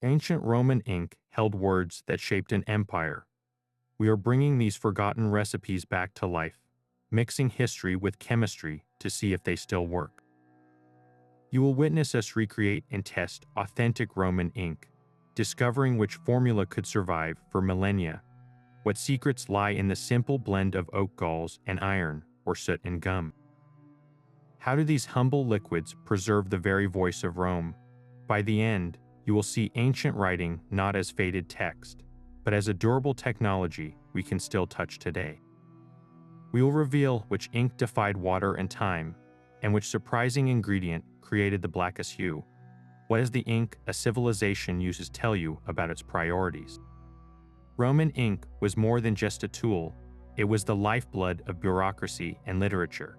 Ancient Roman ink held words that shaped an empire. We are bringing these forgotten recipes back to life, mixing history with chemistry to see if they still work. You will witness us recreate and test authentic Roman ink, discovering which formula could survive for millennia, what secrets lie in the simple blend of oak galls and iron, or soot and gum. How do these humble liquids preserve the very voice of Rome? By the end, you will see ancient writing not as faded text, but as a durable technology we can still touch today. We will reveal which ink defied water and time, and which surprising ingredient created the blackest hue. What does the ink a civilization uses tell you about its priorities? Roman ink was more than just a tool, it was the lifeblood of bureaucracy and literature.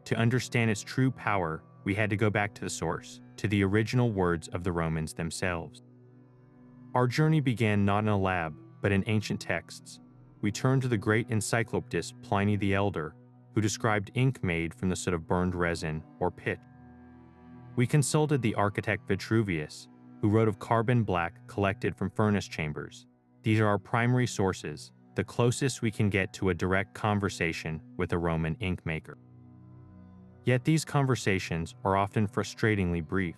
To understand its true power, we had to go back to the source, to the original words of the Romans themselves. Our journey began not in a lab, but in ancient texts. We turned to the great encyclopedist Pliny the Elder, who described ink made from the soot of burned resin or pitch. We consulted the architect Vitruvius, who wrote of carbon black collected from furnace chambers. These are our primary sources, the closest we can get to a direct conversation with a Roman ink maker. Yet these conversations are often frustratingly brief.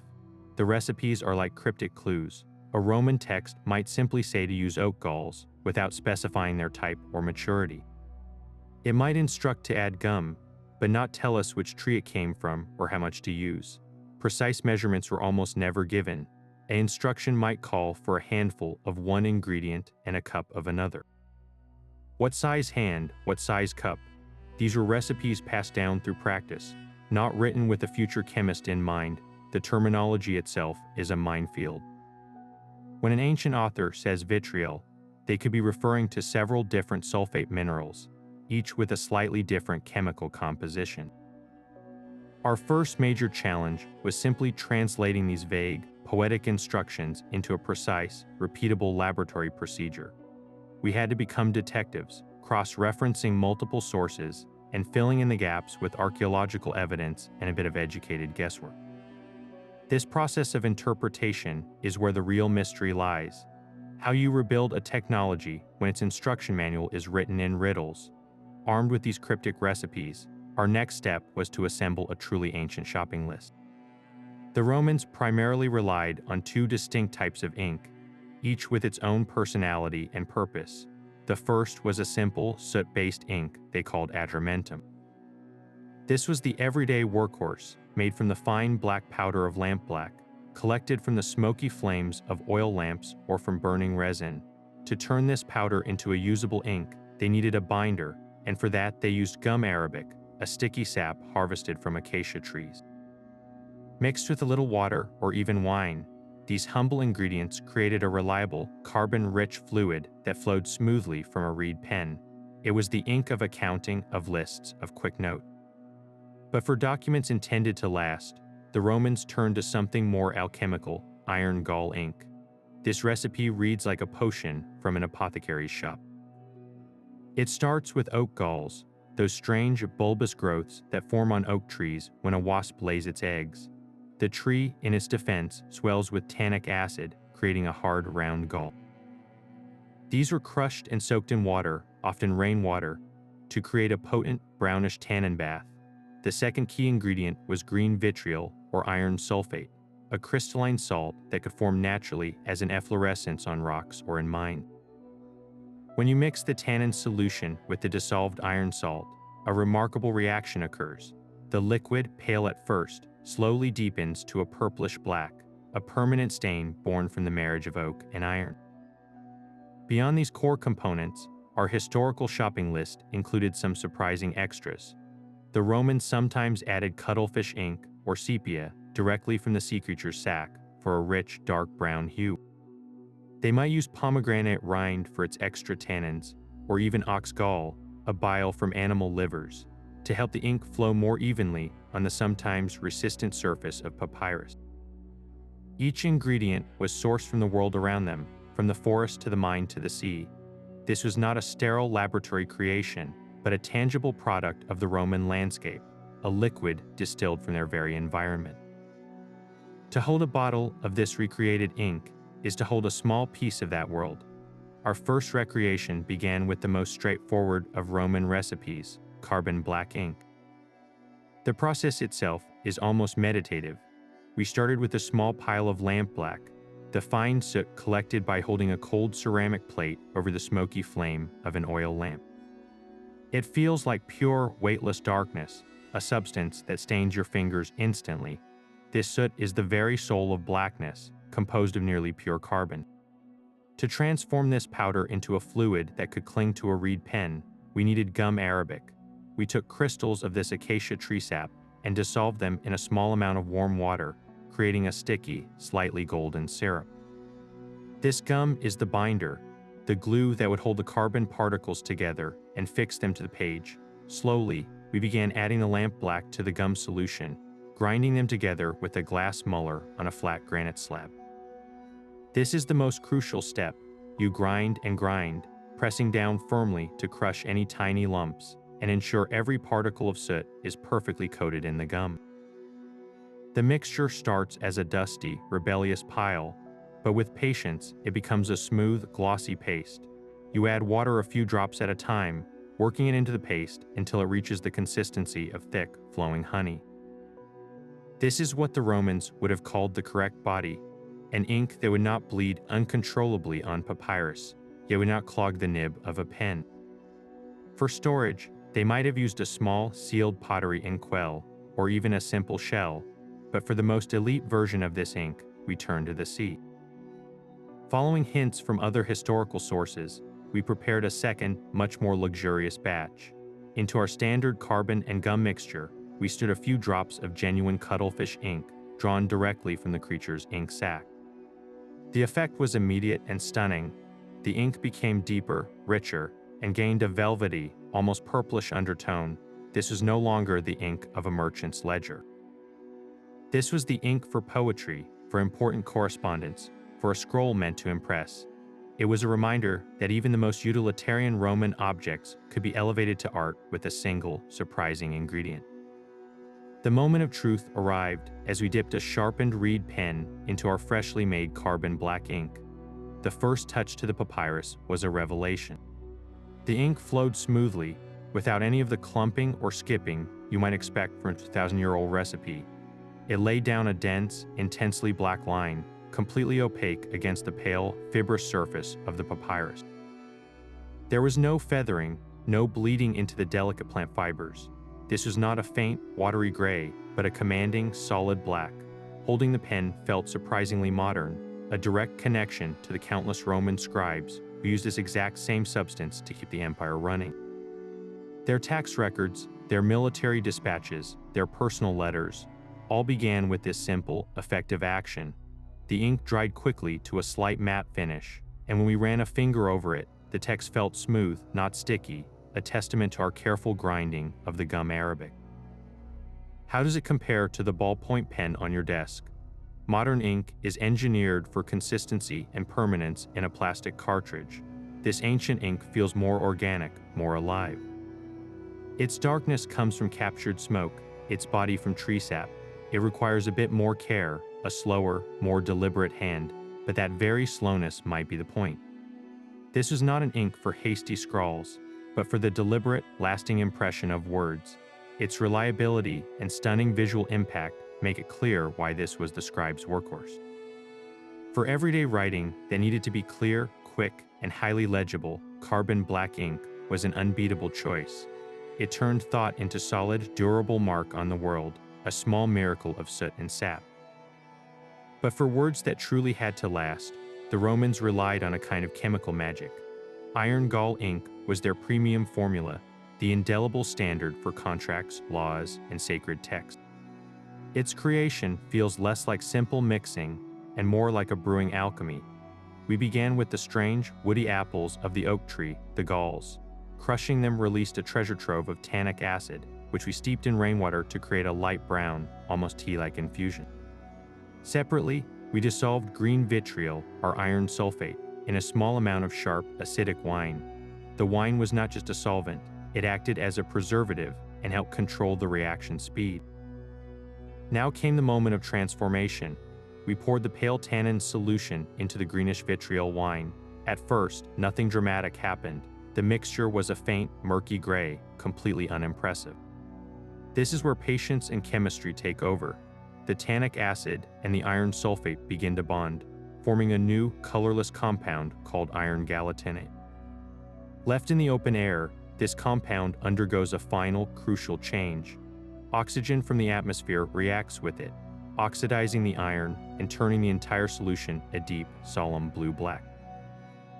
The recipes are like cryptic clues. A Roman text might simply say to use oak galls without specifying their type or maturity. It might instruct to add gum, but not tell us which tree it came from or how much to use. Precise measurements were almost never given. An instruction might call for a handful of one ingredient and a cup of another. What size hand, what size cup? These were recipes passed down through practice, not written with a future chemist in mind. The terminology itself is a minefield. When an ancient author says vitriol, they could be referring to several different sulfate minerals, each with a slightly different chemical composition. Our first major challenge was simply translating these vague, poetic instructions into a precise, repeatable laboratory procedure. We had to become detectives, cross-referencing multiple sources and filling in the gaps with archaeological evidence and a bit of educated guesswork. This process of interpretation is where the real mystery lies. How you rebuild a technology when its instruction manual is written in riddles. Armed with these cryptic recipes, our next step was to assemble a truly ancient shopping list. The Romans primarily relied on two distinct types of ink, each with its own personality and purpose. The first was a simple, soot-based ink they called atramentum. This was the everyday workhorse, made from the fine black powder of lampblack, collected from the smoky flames of oil lamps or from burning resin. To turn this powder into a usable ink, they needed a binder, and for that they used gum arabic, a sticky sap harvested from acacia trees. Mixed with a little water or even wine, these humble ingredients created a reliable, carbon-rich fluid that flowed smoothly from a reed pen. It was the ink of accounting, of lists, of quick note. But for documents intended to last, the Romans turned to something more alchemical, iron-gall ink. This recipe reads like a potion from an apothecary's shop. It starts with oak galls, those strange bulbous growths that form on oak trees when a wasp lays its eggs. The tree, in its defense, swells with tannic acid, creating a hard, round gall. These were crushed and soaked in water, often rainwater, to create a potent, brownish tannin bath. The second key ingredient was green vitriol, or iron sulfate, a crystalline salt that could form naturally as an efflorescence on rocks or in mines. When you mix the tannin solution with the dissolved iron salt, a remarkable reaction occurs. The liquid, pale at first, slowly deepens to a purplish black, a permanent stain born from the marriage of oak and iron. Beyond these core components, our historical shopping list included some surprising extras. The Romans sometimes added cuttlefish ink or sepia directly from the sea creature's sac for a rich, dark brown hue. They might use pomegranate rind for its extra tannins, or even ox gall, a bile from animal livers, to help the ink flow more evenly on the sometimes resistant surface of papyrus. Each ingredient was sourced from the world around them, from the forest to the mine to the sea. This was not a sterile laboratory creation, but a tangible product of the Roman landscape, a liquid distilled from their very environment. To hold a bottle of this recreated ink, is to hold a small piece of that world. Our first recreation began with the most straightforward of Roman recipes, carbon black ink. The process itself is almost meditative. We started with a small pile of lampblack, the fine soot collected by holding a cold ceramic plate over the smoky flame of an oil lamp. It feels like pure, weightless darkness, a substance that stains your fingers instantly. This soot is the very soul of blackness, composed of nearly pure carbon. To transform this powder into a fluid that could cling to a reed pen, we needed gum arabic. We took crystals of this acacia tree sap and dissolved them in a small amount of warm water, creating a sticky, slightly golden syrup. This gum is the binder, the glue that would hold the carbon particles together and fix them to the page. Slowly, we began adding the lampblack to the gum solution, grinding them together with a glass muller on a flat granite slab. This is the most crucial step. You grind and grind, pressing down firmly to crush any tiny lumps and ensure every particle of soot is perfectly coated in the gum. The mixture starts as a dusty, rebellious pile, but with patience, it becomes a smooth, glossy paste. You add water a few drops at a time, working it into the paste until it reaches the consistency of thick, flowing honey. This is what the Romans would have called the correct body, an ink that would not bleed uncontrollably on papyrus, yet would not clog the nib of a pen. For storage, they might have used a small, sealed pottery inkwell, or even a simple shell, but for the most elite version of this ink, we turn to the sea. Following hints from other historical sources, we prepared a second, much more luxurious batch. Into our standard carbon and gum mixture, we stirred a few drops of genuine cuttlefish ink, drawn directly from the creature's ink sac. The effect was immediate and stunning. The ink became deeper, richer, and gained a velvety, almost purplish undertone. This was no longer the ink of a merchant's ledger. This was the ink for poetry, for important correspondence, for a scroll meant to impress. It was a reminder that even the most utilitarian Roman objects could be elevated to art with a single, surprising ingredient. The moment of truth arrived as we dipped a sharpened reed pen into our freshly made carbon black ink. The first touch to the papyrus was a revelation. The ink flowed smoothly, without any of the clumping or skipping you might expect from a 2,000-year-old recipe. It laid down a dense, intensely black line, completely opaque against the pale, fibrous surface of the papyrus. There was no feathering, no bleeding into the delicate plant fibers. This was not a faint, watery gray, but a commanding, solid black. Holding the pen felt surprisingly modern, a direct connection to the countless Roman scribes who used this exact same substance to keep the empire running. Their tax records, their military dispatches, their personal letters, all began with this simple, effective action. The ink dried quickly to a slight matte finish, and when we ran a finger over it, the text felt smooth, not sticky, a testament to our careful grinding of the gum arabic. How does it compare to the ballpoint pen on your desk? Modern ink is engineered for consistency and permanence in a plastic cartridge. This ancient ink feels more organic, more alive. Its darkness comes from captured smoke, its body from tree sap. It requires a bit more care, a slower, more deliberate hand, but that very slowness might be the point. This was not an ink for hasty scrawls, but for the deliberate, lasting impression of words. Its reliability and stunning visual impact make it clear why this was the scribe's workhorse. For everyday writing that needed to be clear, quick, and highly legible, carbon black ink was an unbeatable choice. It turned thought into solid, durable mark on the world, a small miracle of soot and sap. But for words that truly had to last, the Romans relied on a kind of chemical magic. Iron-gall ink was their premium formula, the indelible standard for contracts, laws, and sacred texts. Its creation feels less like simple mixing and more like a brewing alchemy. We began with the strange, woody apples of the oak tree, the galls. Crushing them released a treasure trove of tannic acid, which we steeped in rainwater to create a light brown, almost tea-like infusion. Separately, we dissolved green vitriol, our iron sulfate, in a small amount of sharp, acidic wine. The wine was not just a solvent, it acted as a preservative and helped control the reaction speed. Now came the moment of transformation. we poured the pale tannin solution into the greenish vitriol wine. At first, nothing dramatic happened. The mixture was a faint, murky gray, completely unimpressive. This is where patience and chemistry take over. The tannic acid and the iron sulfate begin to bond, forming a new, colorless compound called iron-galatinate. Left in the open air, this compound undergoes a final, crucial change. Oxygen from the atmosphere reacts with it, oxidizing the iron and turning the entire solution a deep, solemn blue-black.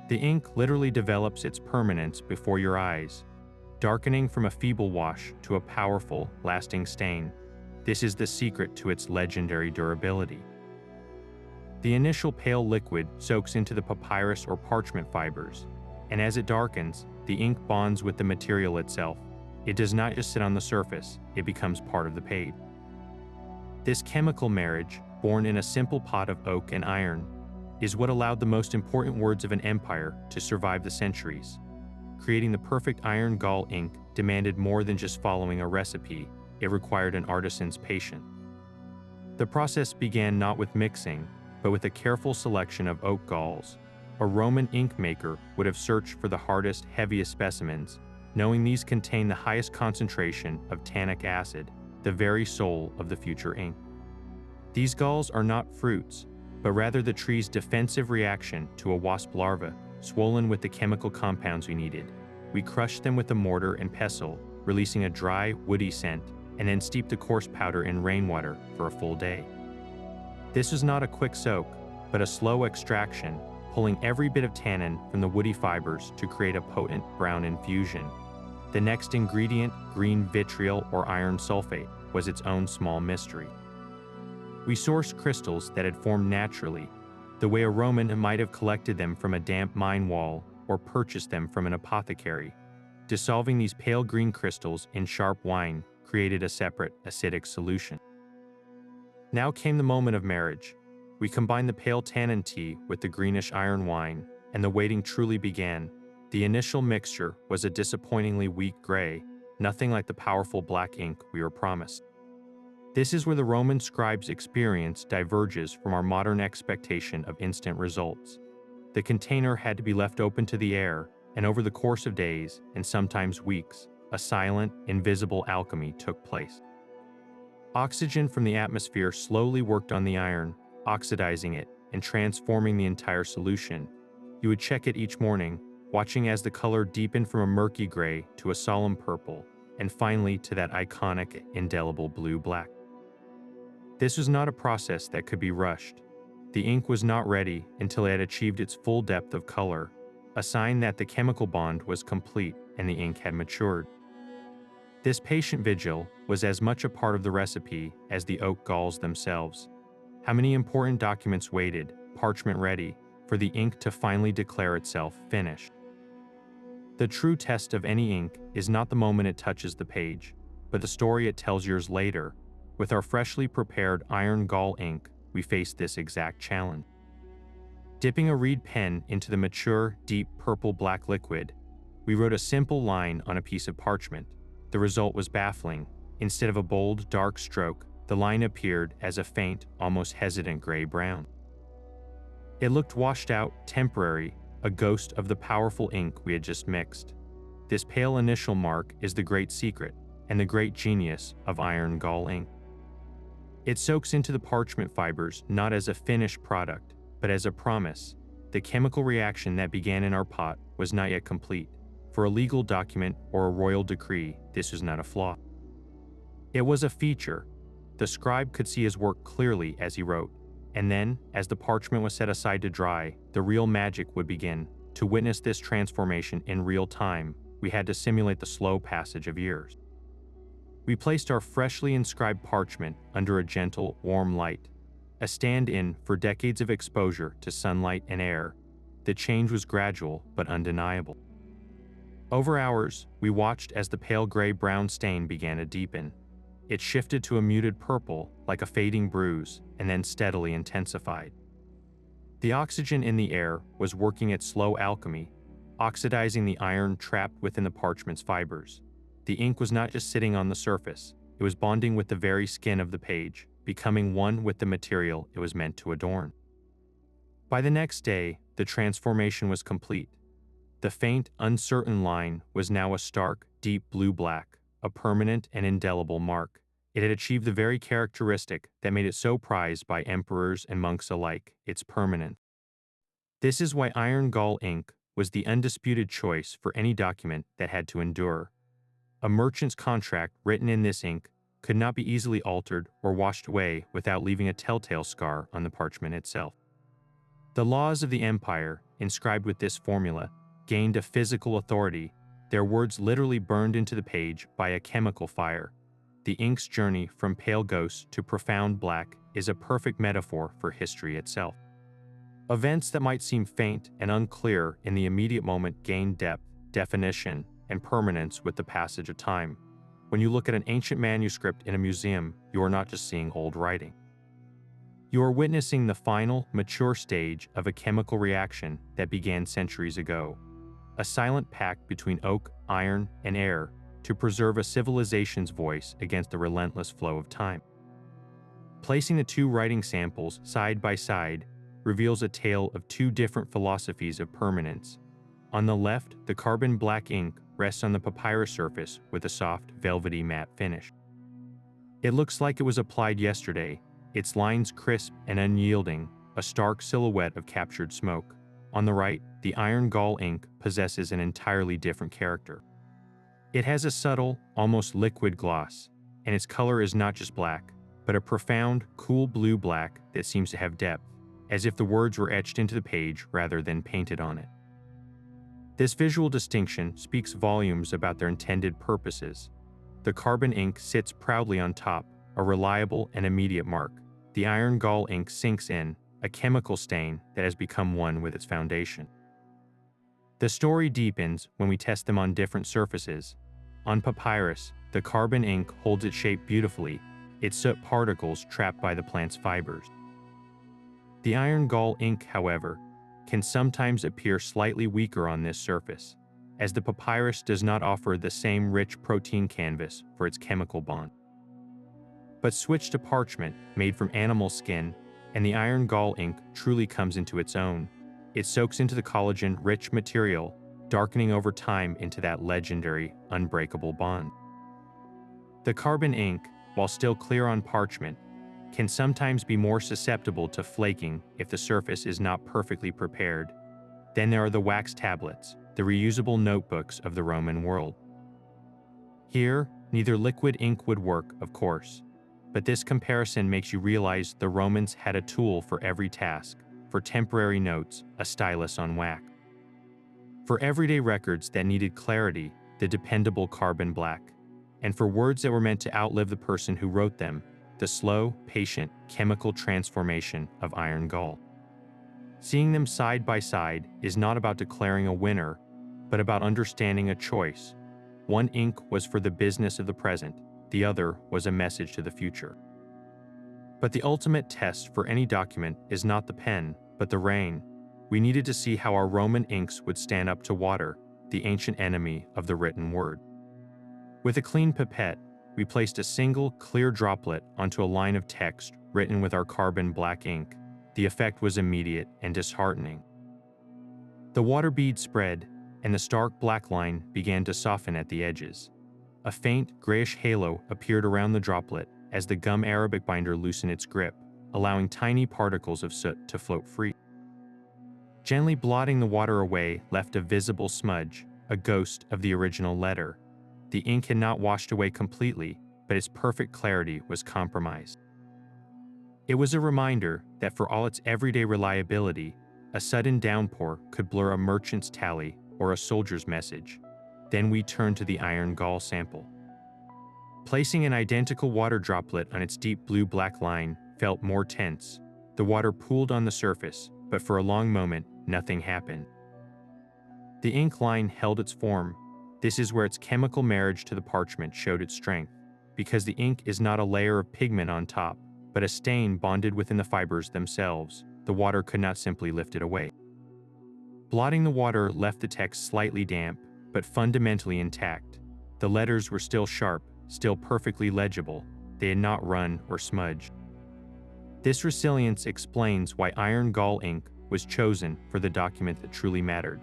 The ink literally develops its permanence before your eyes, darkening from a feeble wash to a powerful, lasting stain. This is the secret to its legendary durability. The initial pale liquid soaks into the papyrus or parchment fibers, and as it darkens, the ink bonds with the material itself. It does not just sit on the surface, it becomes part of the page. This chemical marriage, born in a simple pot of oak and iron, is what allowed the most important words of an empire to survive the centuries. Creating the perfect iron-gall ink demanded more than just following a recipe, it required an artisan's patience. The process began not with mixing, but with a careful selection of oak galls. A Roman ink maker would have searched for the hardest, heaviest specimens, knowing these contain the highest concentration of tannic acid, the very soul of the future ink. These galls are not fruits, but rather the tree's defensive reaction to a wasp larva, swollen with the chemical compounds we needed. We crushed them with a mortar and pestle, releasing a dry, woody scent, and then steeped the coarse powder in rainwater for a full day. This was not a quick soak, but a slow extraction, pulling every bit of tannin from the woody fibers to create a potent brown infusion. The next ingredient, green vitriol or iron sulfate, was its own small mystery. We sourced crystals that had formed naturally, the way a Roman might have collected them from a damp mine wall or purchased them from an apothecary. Dissolving these pale green crystals in sharp wine created a separate, acidic solution. Now came the moment of marriage. We combined the pale tannin tea with the greenish iron wine, and the waiting truly began. The initial mixture was a disappointingly weak gray, nothing like the powerful black ink we were promised. This is where the Roman scribe's experience diverges from our modern expectation of instant results. The container had to be left open to the air, and over the course of days, and sometimes weeks, a silent, invisible alchemy took place. Oxygen from the atmosphere slowly worked on the iron, oxidizing it and transforming the entire solution. You would check it each morning, watching as the color deepened from a murky gray to a solemn purple, and finally to that iconic, indelible blue-black. This was not a process that could be rushed. The ink was not ready until it had achieved its full depth of color, a sign that the chemical bond was complete and the ink had matured. This patient vigil was as much a part of the recipe as the oak galls themselves. How many important documents waited, parchment ready, for the ink to finally declare itself finished? The true test of any ink is not the moment it touches the page, but the story it tells years later. With our freshly prepared iron-gall ink, we faced this exact challenge. Dipping a reed pen into the mature, deep purple-black liquid, we wrote a simple line on a piece of parchment. The result was baffling. Instead of a bold, dark stroke, the line appeared as a faint, almost hesitant gray-brown. It looked washed out, temporary, a ghost of the powerful ink we had just mixed. This pale initial mark is the great secret and the great genius of iron-gall ink. It soaks into the parchment fibers not as a finished product, but as a promise. The chemical reaction that began in our pot was not yet complete. For a legal document or a royal decree, this was not a flaw. It was a feature. The scribe could see his work clearly as he wrote, and then, as the parchment was set aside to dry, the real magic would begin. To witness this transformation in real time, we had to simulate the slow passage of years. We placed our freshly inscribed parchment under a gentle, warm light, a stand-in for decades of exposure to sunlight and air. The change was gradual but undeniable. Over hours, we watched as the pale gray-brown stain began to deepen. It shifted to a muted purple, like a fading bruise, and then steadily intensified. The oxygen in the air was working its slow alchemy, oxidizing the iron trapped within the parchment's fibers. The ink was not just sitting on the surface, it was bonding with the very skin of the page, becoming one with the material it was meant to adorn. By the next day, the transformation was complete. The faint, uncertain line was now a stark, deep blue-black, a permanent and indelible mark. It had achieved the very characteristic that made it so prized by emperors and monks alike, its permanence. This is why iron-gall ink was the undisputed choice for any document that had to endure. A merchant's contract written in this ink could not be easily altered or washed away without leaving a telltale scar on the parchment itself. The laws of the empire, inscribed with this formula, gained a physical authority, their words literally burned into the page by a chemical fire. The ink's journey from pale ghost to profound black is a perfect metaphor for history itself. Events that might seem faint and unclear in the immediate moment gain depth, definition, and permanence with the passage of time. When you look at an ancient manuscript in a museum, you are not just seeing old writing. You are witnessing the final, mature stage of a chemical reaction that began centuries ago. A silent pact between oak, iron, and air to preserve a civilization's voice against the relentless flow of time. Placing the two writing samples side by side reveals a tale of two different philosophies of permanence. On the left, the carbon black ink rests on the papyrus surface with a soft, velvety matte finish. It looks like it was applied yesterday, its lines crisp and unyielding, a stark silhouette of captured smoke. On the right, the iron-gall ink possesses an entirely different character. It has a subtle, almost liquid gloss, and its color is not just black, but a profound, cool blue-black that seems to have depth, as if the words were etched into the page rather than painted on it. This visual distinction speaks volumes about their intended purposes. The carbon ink sits proudly on top, a reliable and immediate mark. The iron-gall ink sinks in, a chemical stain that has become one with its foundation. The story deepens when we test them on different surfaces. On papyrus, the carbon ink holds its shape beautifully, its soot particles trapped by the plant's fibers. The iron-gall ink, however, can sometimes appear slightly weaker on this surface, as the papyrus does not offer the same rich protein canvas for its chemical bond. But switch to parchment, made from animal skin, and the iron-gall ink truly comes into its own. It soaks into the collagen-rich material, darkening over time into that legendary, unbreakable bond. The carbon ink, while still clear on parchment, can sometimes be more susceptible to flaking if the surface is not perfectly prepared. Then there are the wax tablets, the reusable notebooks of the Roman world. Here, neither liquid ink would work, of course, but this comparison makes you realize the Romans had a tool for every task. For temporary notes, a stylus on wax. For everyday records that needed clarity, the dependable carbon black. And for words that were meant to outlive the person who wrote them, the slow, patient, chemical transformation of iron-gall. Seeing them side by side is not about declaring a winner, but about understanding a choice. One ink was for the business of the present, the other was a message to the future. But the ultimate test for any document is not the pen, but the rain. We needed to see how our Roman inks would stand up to water, the ancient enemy of the written word. With a clean pipette, we placed a single, clear droplet onto a line of text written with our carbon black ink. The effect was immediate and disheartening. The water bead spread, and the stark black line began to soften at the edges. A faint, grayish halo appeared around the droplet as the gum Arabic binder loosened its grip, allowing tiny particles of soot to float free. Gently blotting the water away left a visible smudge, a ghost of the original letter. The ink had not washed away completely, but its perfect clarity was compromised. It was a reminder that for all its everyday reliability, a sudden downpour could blur a merchant's tally or a soldier's message. Then we turned to the iron-gall sample. Placing an identical water droplet on its deep blue-black line felt more tense. The water pooled on the surface, but for a long moment, nothing happened. The ink line held its form. This is where its chemical marriage to the parchment showed its strength, because the ink is not a layer of pigment on top, but a stain bonded within the fibers themselves. The water could not simply lift it away. Blotting the water left the text slightly damp, but fundamentally intact. The letters were still sharp, still perfectly legible. They had not run or smudged. This resilience explains why iron-gall ink was chosen for the document that truly mattered.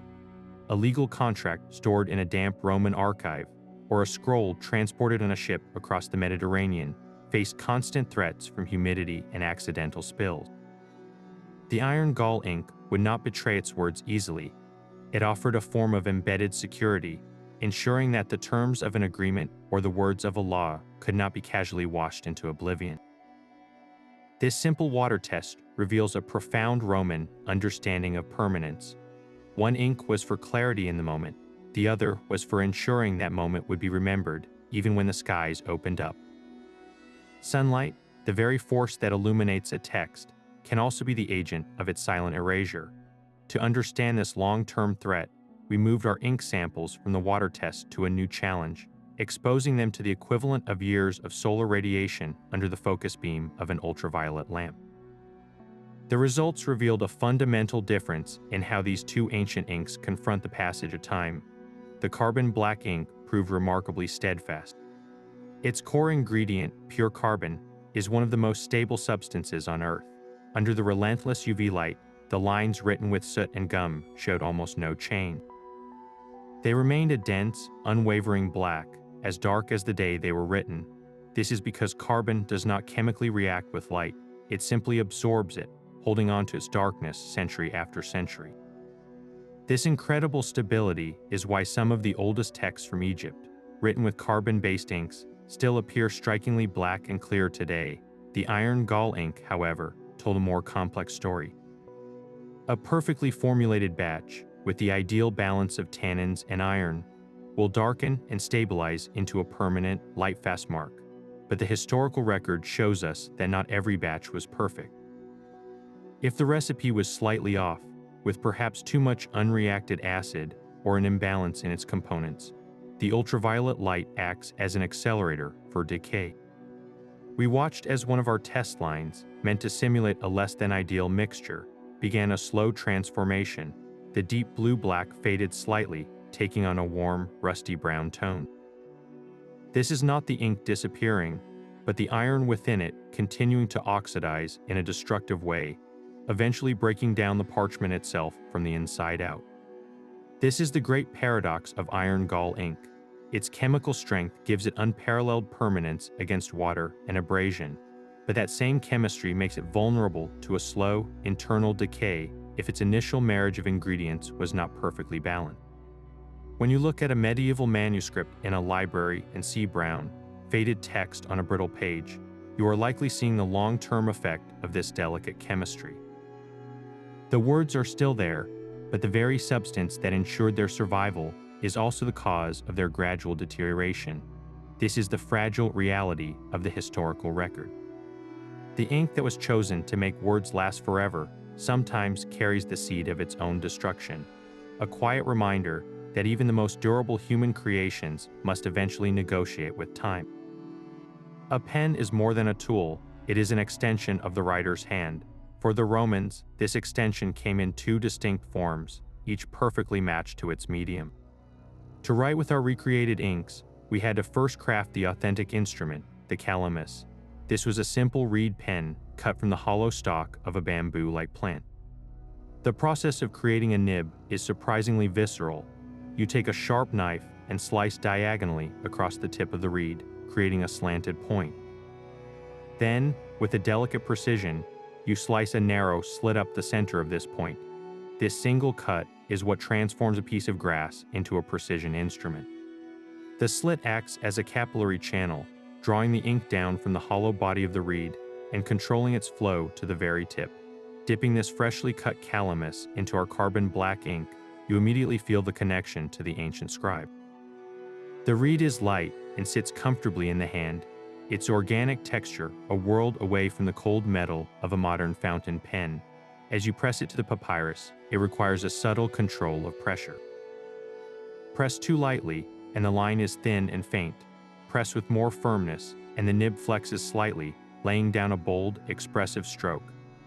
A legal contract stored in a damp Roman archive, or a scroll transported on a ship across the Mediterranean, faced constant threats from humidity and accidental spills. The iron-gall ink would not betray its words easily. It offered a form of embedded security, ensuring that the terms of an agreement or the words of a law could not be casually washed into oblivion. This simple water test reveals a profound Roman understanding of permanence. One ink was for clarity in the moment, the other was for ensuring that moment would be remembered even when the skies opened up. Sunlight, the very force that illuminates a text, can also be the agent of its silent erasure. To understand this long-term threat, we moved our ink samples from the water test to a new challenge, exposing them to the equivalent of years of solar radiation under the focus beam of an ultraviolet lamp. The results revealed a fundamental difference in how these two ancient inks confront the passage of time. The carbon black ink proved remarkably steadfast. Its core ingredient, pure carbon, is one of the most stable substances on Earth. Under the relentless UV light, the lines written with soot and gum showed almost no change. They remained a dense, unwavering black, as dark as the day they were written. This is because carbon does not chemically react with light, it simply absorbs it, holding on to its darkness century after century. This incredible stability is why some of the oldest texts from Egypt, written with carbon-based inks, still appear strikingly black and clear today. The iron-gall ink, however, told a more complex story. A perfectly formulated batch, with the ideal balance of tannins and iron, will darken and stabilize into a permanent, light-fast mark. But the historical record shows us that not every batch was perfect. If the recipe was slightly off, with perhaps too much unreacted acid or an imbalance in its components, the ultraviolet light acts as an accelerator for decay. We watched as one of our test lines, meant to simulate a less-than-ideal mixture, began a slow transformation. The deep blue-black faded slightly, taking on a warm, rusty brown tone. This is not the ink disappearing, but the iron within it continuing to oxidize in a destructive way, eventually breaking down the parchment itself from the inside out. This is the great paradox of iron-gall ink. Its chemical strength gives it unparalleled permanence against water and abrasion, but that same chemistry makes it vulnerable to a slow, internal decay if its initial marriage of ingredients was not perfectly balanced. When you look at a medieval manuscript in a library and see brown, faded text on a brittle page, you are likely seeing the long-term effect of this delicate chemistry. The words are still there, but the very substance that ensured their survival is also the cause of their gradual deterioration. This is the fragile reality of the historical record. The ink that was chosen to make words last forever sometimes carries the seed of its own destruction, a quiet reminder that even the most durable human creations must eventually negotiate with time. A pen is more than a tool, it is an extension of the writer's hand. For the Romans, this extension came in two distinct forms, each perfectly matched to its medium. To write with our recreated inks, we had to first craft the authentic instrument, the calamus. This was a simple reed pen cut from the hollow stalk of a bamboo-like plant. The process of creating a nib is surprisingly visceral. You take a sharp knife and slice diagonally across the tip of the reed, creating a slanted point. Then, with a delicate precision, you slice a narrow slit up the center of this point. This single cut is what transforms a piece of grass into a precision instrument. The slit acts as a capillary channel, drawing the ink down from the hollow body of the reed and controlling its flow to the very tip. Dipping this freshly cut calamus into our carbon black ink, you immediately feel the connection to the ancient scribe. The reed is light and sits comfortably in the hand, its organic texture a world away from the cold metal of a modern fountain pen. As you press it to the papyrus, it requires a subtle control of pressure. Press too lightly, and the line is thin and faint. Press with more firmness, and the nib flexes slightly, laying down a bold, expressive stroke.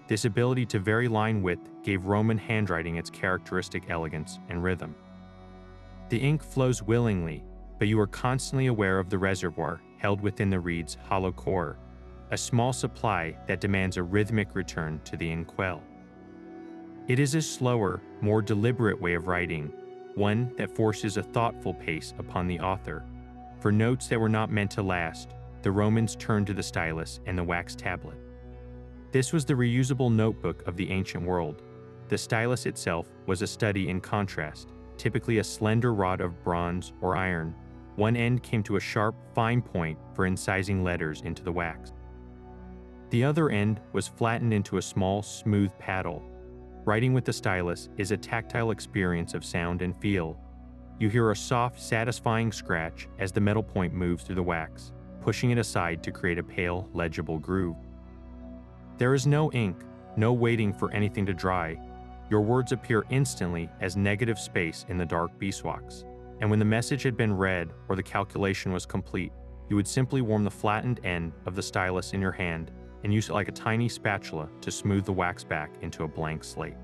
This ability to vary line width gave Roman handwriting its characteristic elegance and rhythm. The ink flows willingly, but you are constantly aware of the reservoir held within the reed's hollow core, a small supply that demands a rhythmic return to the inkwell. It is a slower, more deliberate way of writing, one that forces a thoughtful pace upon the author. For notes that were not meant to last, the Romans turned to the stylus and the wax tablet. This was the reusable notebook of the ancient world. The stylus itself was a study in contrast, typically a slender rod of bronze or iron. One end came to a sharp, fine point for incising letters into the wax. The other end was flattened into a small, smooth paddle. Writing with the stylus is a tactile experience of sound and feel. You hear a soft, satisfying scratch as the metal point moves through the wax, pushing it aside to create a pale, legible groove. There is no ink, no waiting for anything to dry. Your words appear instantly as negative space in the dark beeswax. And when the message had been read or the calculation was complete, you would simply warm the flattened end of the stylus in your hand and use it like a tiny spatula to smooth the wax back into a blank slate.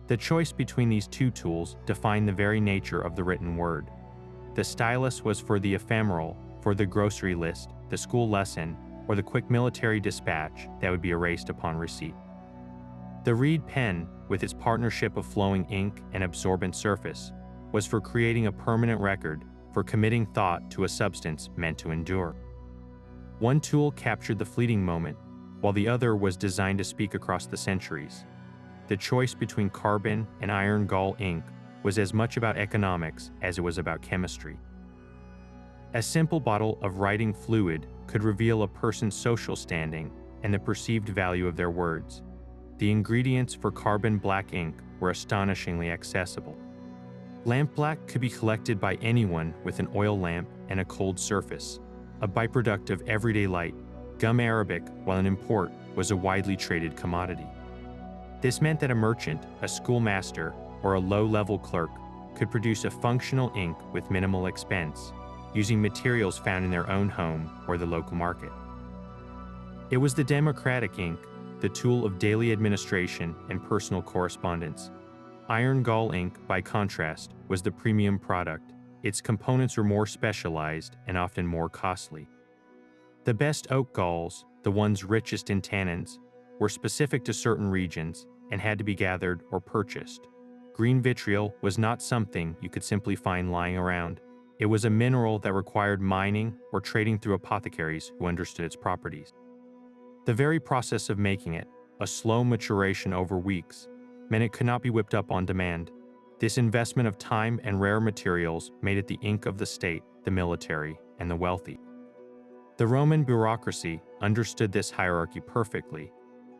The choice between these two tools defined the very nature of the written word. The stylus was for the ephemeral, for the grocery list, the school lesson, or the quick military dispatch that would be erased upon receipt. The reed pen, with its partnership of flowing ink and absorbent surface, was for creating a permanent record, for committing thought to a substance meant to endure. One tool captured the fleeting moment, while the other was designed to speak across the centuries. The choice between carbon and iron-gall ink was as much about economics as it was about chemistry. A simple bottle of writing fluid could reveal a person's social standing and the perceived value of their words. The ingredients for carbon black ink were astonishingly accessible. Lampblack could be collected by anyone with an oil lamp and a cold surface, a byproduct of everyday light. Gum arabic, while an import, was a widely traded commodity. This meant that a merchant, a schoolmaster, or a low-level clerk could produce a functional ink with minimal expense, using materials found in their own home or the local market. It was the democratic ink, the tool of daily administration and personal correspondence. Iron-gall ink, by contrast, was the premium product. Its components were more specialized and often more costly. The best oak galls, the ones richest in tannins, were specific to certain regions and had to be gathered or purchased. Green vitriol was not something you could simply find lying around. It was a mineral that required mining or trading through apothecaries who understood its properties. The very process of making it, a slow maturation over weeks, meant it could not be whipped up on demand. This investment of time and rare materials made it the ink of the state, the military, and the wealthy. The Roman bureaucracy understood this hierarchy perfectly.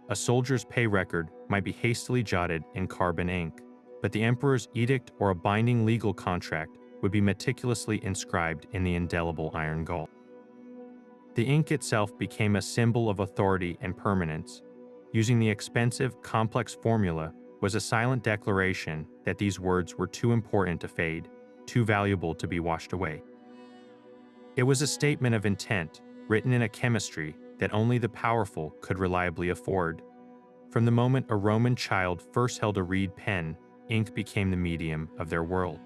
A soldier's pay record might be hastily jotted in carbon ink, but the emperor's edict or a binding legal contract would be meticulously inscribed in the indelible iron-gall. The ink itself became a symbol of authority and permanence. Using the expensive, complex formula was a silent declaration that these words were too important to fade, too valuable to be washed away. It was a statement of intent, written in a chemistry that only the powerful could reliably afford. From the moment a Roman child first held a reed pen, ink became the medium of their world.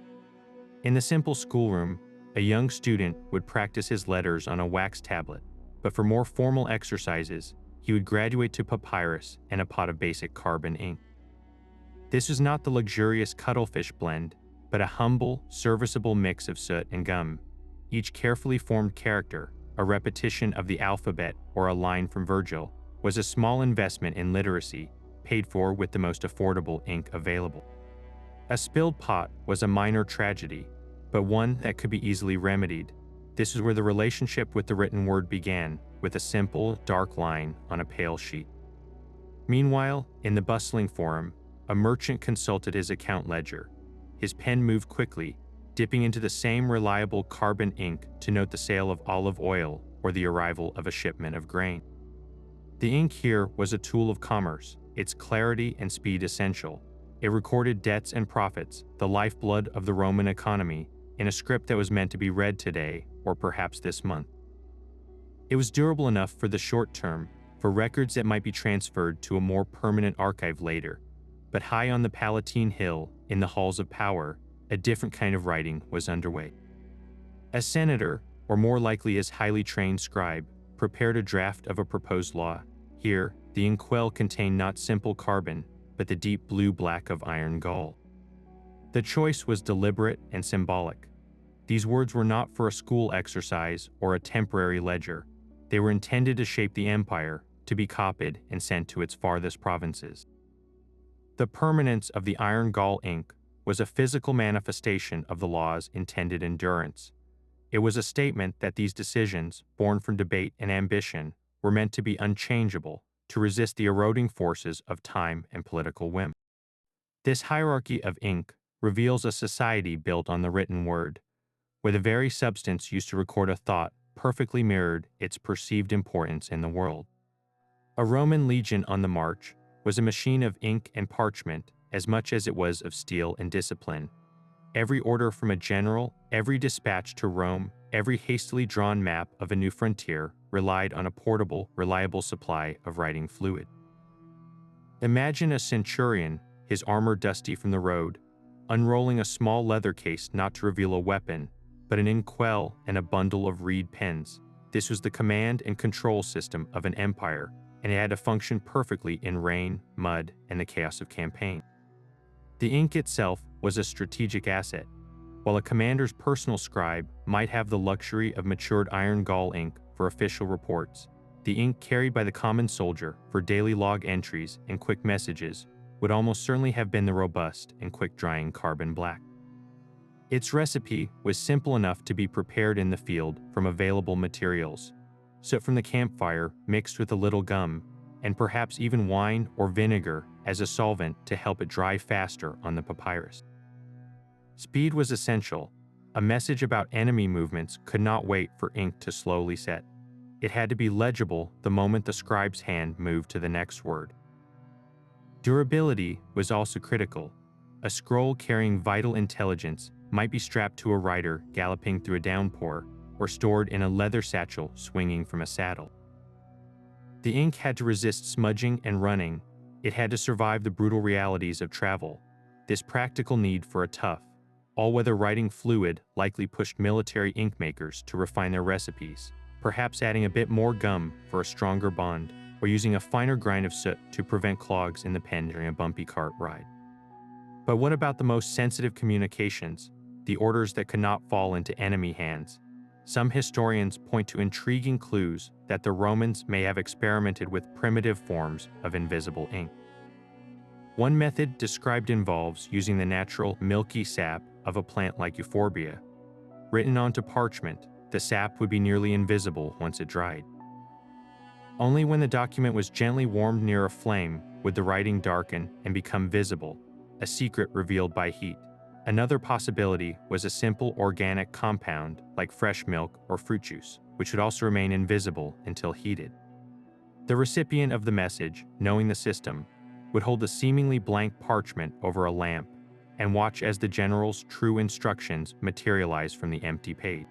In the simple schoolroom, a young student would practice his letters on a wax tablet, but for more formal exercises, he would graduate to papyrus and a pot of basic carbon ink. This was not the luxurious cuttlefish blend, but a humble, serviceable mix of soot and gum. Each carefully formed character, a repetition of the alphabet or a line from Virgil, was a small investment in literacy, paid for with the most affordable ink available. A spilled pot was a minor tragedy, but one that could be easily remedied. This is where the relationship with the written word began, with a simple, dark line on a pale sheet. Meanwhile, in the bustling forum, a merchant consulted his account ledger. His pen moved quickly, dipping into the same reliable carbon ink to note the sale of olive oil or the arrival of a shipment of grain. The ink here was a tool of commerce, its clarity and speed essential. It recorded debts and profits, the lifeblood of the Roman economy, in a script that was meant to be read today or perhaps this month. It was durable enough for the short term, for records that might be transferred to a more permanent archive later. But high on the Palatine Hill, in the halls of power, a different kind of writing was underway. A senator, or more likely his highly trained scribe, prepared a draft of a proposed law. Here, the inkwell contained not simple carbon, but the deep blue-black of iron-gall. The choice was deliberate and symbolic. These words were not for a school exercise or a temporary ledger. They were intended to shape the empire, to be copied and sent to its farthest provinces. The permanence of the iron-gall ink was a physical manifestation of the law's intended endurance. It was a statement that these decisions, born from debate and ambition, were meant to be unchangeable, to resist the eroding forces of time and political whim. This hierarchy of ink reveals a society built on the written word, where the very substance used to record a thought perfectly mirrored its perceived importance in the world. A Roman legion on the march was a machine of ink and parchment as much as it was of steel and discipline. Every order from a general, every dispatch to Rome, every hastily drawn map of a new frontier relied on a portable, reliable supply of writing fluid. Imagine a centurion, his armor dusty from the road, unrolling a small leather case not to reveal a weapon, but an inkwell and a bundle of reed pens. This was the command and control system of an empire, and it had to function perfectly in rain, mud, and the chaos of campaign. The ink itself was a strategic asset. While a commander's personal scribe might have the luxury of matured iron-gall ink for official reports, the ink carried by the common soldier for daily log entries and quick messages would almost certainly have been the robust and quick-drying carbon black. Its recipe was simple enough to be prepared in the field from available materials: soot from the campfire mixed with a little gum, and perhaps even wine or vinegar as a solvent to help it dry faster on the papyrus. Speed was essential. A message about enemy movements could not wait for ink to slowly set. It had to be legible the moment the scribe's hand moved to the next word. Durability was also critical. A scroll carrying vital intelligence might be strapped to a rider galloping through a downpour, or stored in a leather satchel swinging from a saddle. The ink had to resist smudging and running. It had to survive the brutal realities of travel. This practical need for a tough, all-weather writing fluid likely pushed military ink makers to refine their recipes, perhaps adding a bit more gum for a stronger bond, or using a finer grind of soot to prevent clogs in the pen during a bumpy cart ride. But what about the most sensitive communications, the orders that could not fall into enemy hands? Some historians point to intriguing clues that the Romans may have experimented with primitive forms of invisible ink. One method described involves using the natural milky sap of a plant like euphorbia. Written onto parchment, the sap would be nearly invisible once it dried. Only when the document was gently warmed near a flame would the writing darken and become visible, a secret revealed by heat. Another possibility was a simple organic compound like fresh milk or fruit juice, which would also remain invisible until heated. The recipient of the message, knowing the system, would hold the seemingly blank parchment over a lamp and watch as the general's true instructions materialize from the empty page.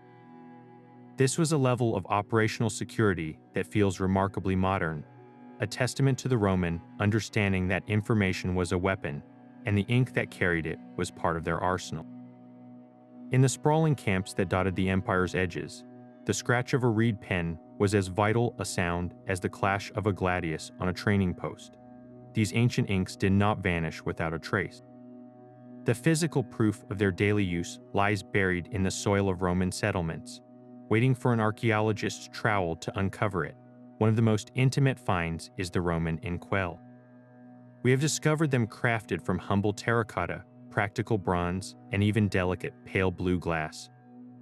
This was a level of operational security that feels remarkably modern, a testament to the Roman understanding that information was a weapon, and the ink that carried it was part of their arsenal. In the sprawling camps that dotted the empire's edges, the scratch of a reed pen was as vital a sound as the clash of a gladius on a training post. These ancient inks did not vanish without a trace. The physical proof of their daily use lies buried in the soil of Roman settlements, waiting for an archaeologist's trowel to uncover it. One of the most intimate finds is the Roman inkwell. We have discovered them crafted from humble terracotta, practical bronze, and even delicate pale blue glass.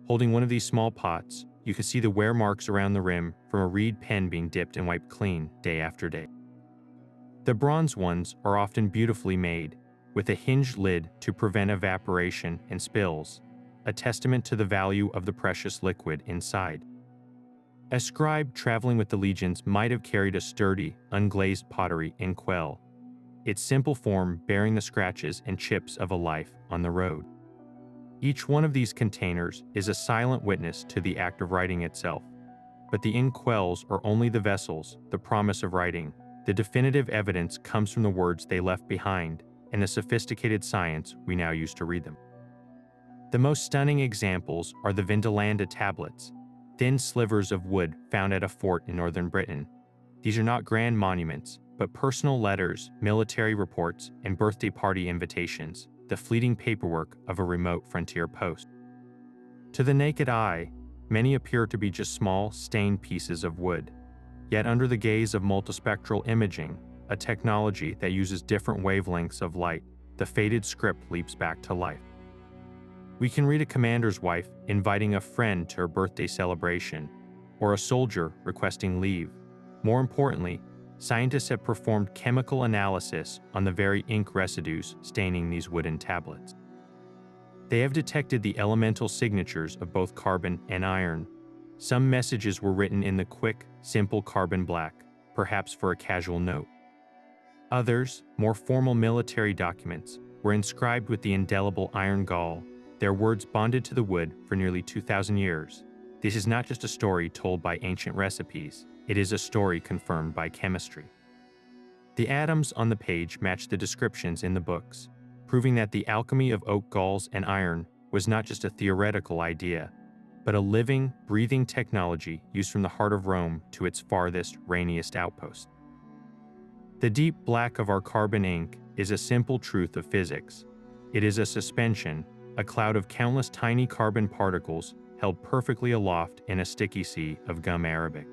Holding one of these small pots, you can see the wear marks around the rim from a reed pen being dipped and wiped clean day after day. The bronze ones are often beautifully made, with a hinged lid to prevent evaporation and spills, a testament to the value of the precious liquid inside. A scribe traveling with the legions might have carried a sturdy, unglazed pottery inkwell, its simple form bearing the scratches and chips of a life on the road. Each one of these containers is a silent witness to the act of writing itself, but the inkwells are only the vessels, the promise of writing. The definitive evidence comes from the words they left behind and the sophisticated science we now use to read them. The most stunning examples are the Vindolanda tablets. thin slivers of wood found at a fort in northern Britain. These are not grand monuments, but personal letters, military reports, and birthday party invitations, the fleeting paperwork of a remote frontier post. To the naked eye, many appear to be just small, stained pieces of wood. Yet under the gaze of multispectral imaging, a technology that uses different wavelengths of light, the faded script leaps back to life. We can read a commander's wife inviting a friend to her birthday celebration, or a soldier requesting leave. More importantly, scientists have performed chemical analysis on the very ink residues staining these wooden tablets. They have detected the elemental signatures of both carbon and iron. Some messages were written in the quick, simple carbon black, perhaps for a casual note. Others, more formal military documents, were inscribed with the indelible iron-gall, their words bonded to the wood for nearly 2,000 years. This is not just a story told by ancient recipes, it is a story confirmed by chemistry. The atoms on the page match the descriptions in the books, proving that the alchemy of oak galls and iron was not just a theoretical idea, but a living, breathing technology used from the heart of Rome to its farthest, rainiest outpost. The deep black of our carbon ink is a simple truth of physics. It is a suspension, a cloud of countless tiny carbon particles held perfectly aloft in a sticky sea of gum arabic.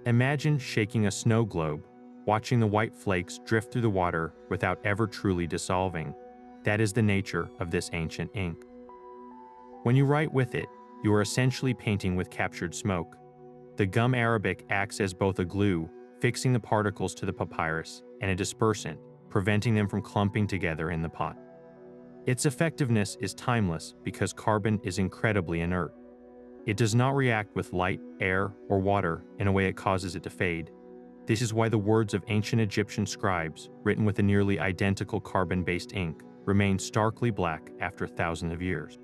Imagine shaking a snow globe, watching the white flakes drift through the water without ever truly dissolving. That is the nature of this ancient ink. When you write with it, you are essentially painting with captured smoke. The gum arabic acts as both a glue, fixing the particles to the papyrus, and a dispersant, preventing them from clumping together in the pot. Its effectiveness is timeless because carbon is incredibly inert. It does not react with light, air, or water in a way it causes it to fade. This is why the words of ancient Egyptian scribes, written with a nearly identical carbon-based ink, remain starkly black after thousands of years.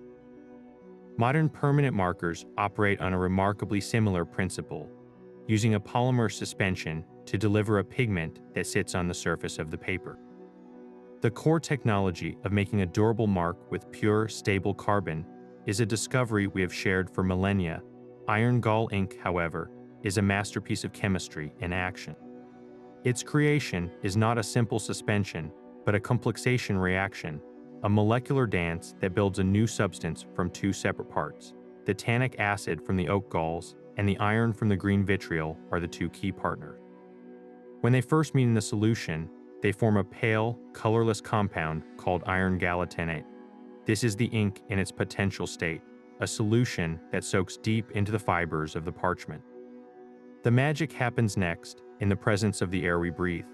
Modern permanent markers operate on a remarkably similar principle, using a polymer suspension to deliver a pigment that sits on the surface of the paper. The core technology of making a durable mark with pure, stable carbon is a discovery we have shared for millennia. Iron-gall ink, however, is a masterpiece of chemistry in action. Its creation is not a simple suspension, but a complexation reaction, a molecular dance that builds a new substance from two separate parts. The tannic acid from the oak galls and the iron from the green vitriol are the two key partners. When they first meet in the solution, they form a pale, colorless compound called iron-galatinate. This is the ink in its potential state, a solution that soaks deep into the fibers of the parchment. The magic happens next, in the presence of the air we breathe.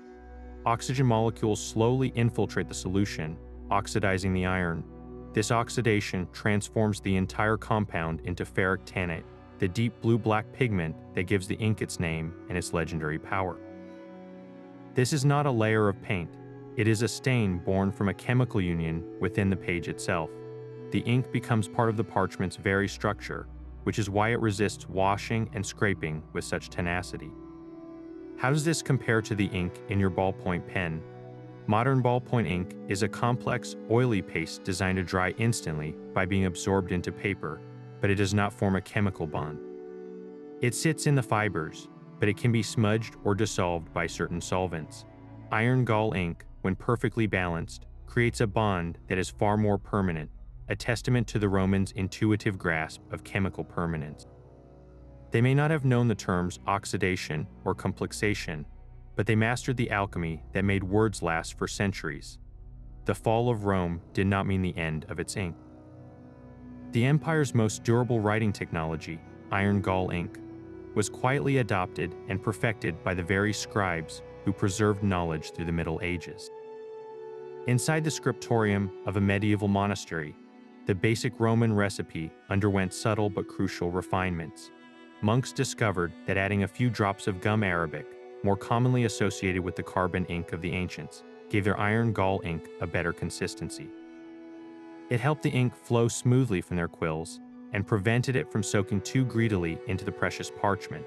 Oxygen molecules slowly infiltrate the solution, oxidizing the iron. This oxidation transforms the entire compound into ferric tannate, the deep blue-black pigment that gives the ink its name and its legendary power. This is not a layer of paint. It is a stain born from a chemical union within the page itself. The ink becomes part of the parchment's very structure, which is why it resists washing and scraping with such tenacity. How does this compare to the ink in your ballpoint pen? Modern ballpoint ink is a complex, oily paste designed to dry instantly by being absorbed into paper, but it does not form a chemical bond. It sits in the fibers, but it can be smudged or dissolved by certain solvents. Iron-gall ink, when perfectly balanced, creates a bond that is far more permanent, a testament to the Romans' intuitive grasp of chemical permanence. They may not have known the terms oxidation or complexation, but they mastered the alchemy that made words last for centuries. The fall of Rome did not mean the end of its ink. The empire's most durable writing technology, iron-gall ink, was quietly adopted and perfected by the very scribes who preserved knowledge through the Middle Ages. Inside the scriptorium of a medieval monastery, the basic Roman recipe underwent subtle but crucial refinements. Monks discovered that adding a few drops of gum arabic, more commonly associated with the carbon ink of the ancients, gave their iron-gall ink a better consistency. It helped the ink flow smoothly from their quills and prevented it from soaking too greedily into the precious parchment.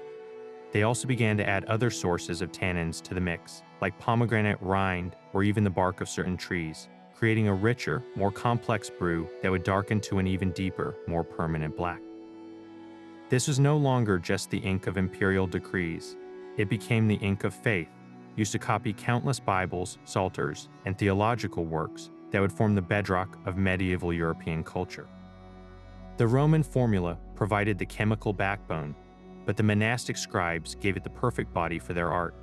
They also began to add other sources of tannins to the mix, like pomegranate rind or even the bark of certain trees, creating a richer, more complex brew that would darken to an even deeper, more permanent black. This was no longer just the ink of imperial decrees. It became the ink of faith, used to copy countless Bibles, psalters, and theological works that would form the bedrock of medieval European culture. The Roman formula provided the chemical backbone, but the monastic scribes gave it the perfect body for their art.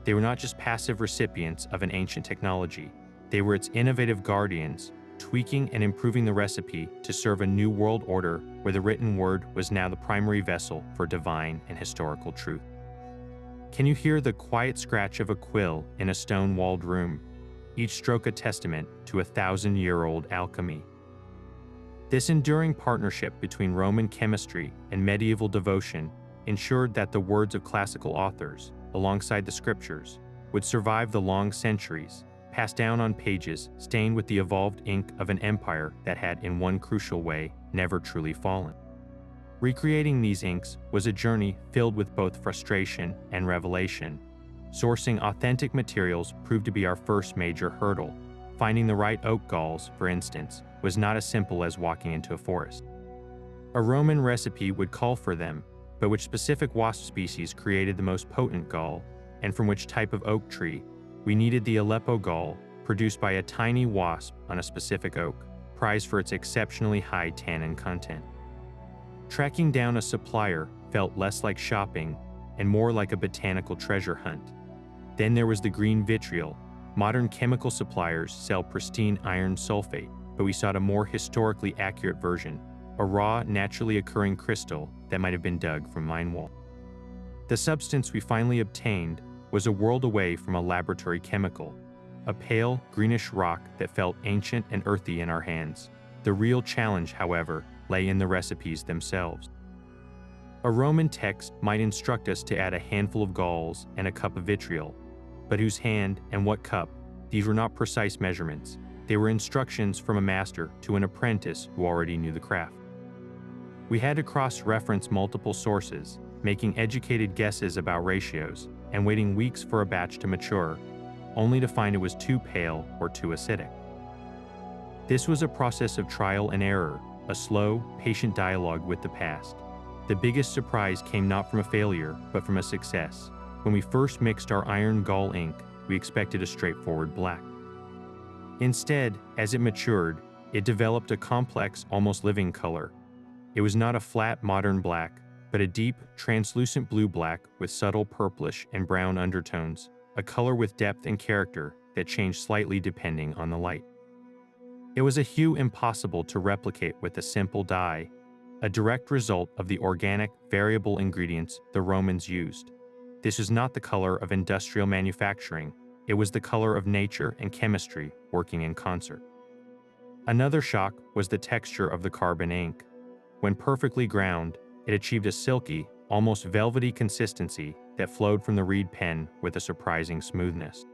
They were not just passive recipients of an ancient technology, they were its innovative guardians, tweaking and improving the recipe to serve a new world order where the written word was now the primary vessel for divine and historical truth. Can you hear the quiet scratch of a quill in a stone-walled room, each stroke a testament to 1,000-year-old alchemy? This enduring partnership between Roman chemistry and medieval devotion ensured that the words of classical authors, alongside the scriptures, would survive the long centuries, passed down on pages stained with the evolved ink of an empire that had, in one crucial way, never truly fallen. Recreating these inks was a journey filled with both frustration and revelation. Sourcing authentic materials proved to be our first major hurdle. Finding the right oak galls, for instance, was not as simple as walking into a forest. A Roman recipe would call for them, but which specific wasp species created the most potent gall, and from which type of oak tree, we needed the Aleppo gall, produced by a tiny wasp on a specific oak, prized for its exceptionally high tannin content. Tracking down a supplier felt less like shopping and more like a botanical treasure hunt. Then there was the green vitriol. Modern chemical suppliers sell pristine iron sulfate, but we sought a more historically accurate version, a raw, naturally occurring crystal that might have been dug from mine wall. The substance we finally obtained was a world away from a laboratory chemical, a pale, greenish rock that felt ancient and earthy in our hands. The real challenge, however, lay in the recipes themselves. A Roman text might instruct us to add a handful of galls and a cup of vitriol, but whose hand and what cup, these were not precise measurements. They were instructions from a master to an apprentice who already knew the craft. We had to cross-reference multiple sources, making educated guesses about ratios, and waiting weeks for a batch to mature, only to find it was too pale or too acidic. This was a process of trial and error, a slow, patient dialogue with the past. The biggest surprise came not from a failure, but from a success. When we first mixed our iron-gall ink, we expected a straightforward black. Instead, as it matured, it developed a complex, almost living color. It was not a flat, modern black, but a deep, translucent blue-black with subtle purplish and brown undertones, a color with depth and character that changed slightly depending on the light. It was a hue impossible to replicate with a simple dye, a direct result of the organic, variable ingredients the Romans used. This was not the color of industrial manufacturing, it was the color of nature and chemistry working in concert. Another shock was the texture of the carbon ink. When perfectly ground, it achieved a silky, almost velvety consistency that flowed from the reed pen with a surprising smoothness.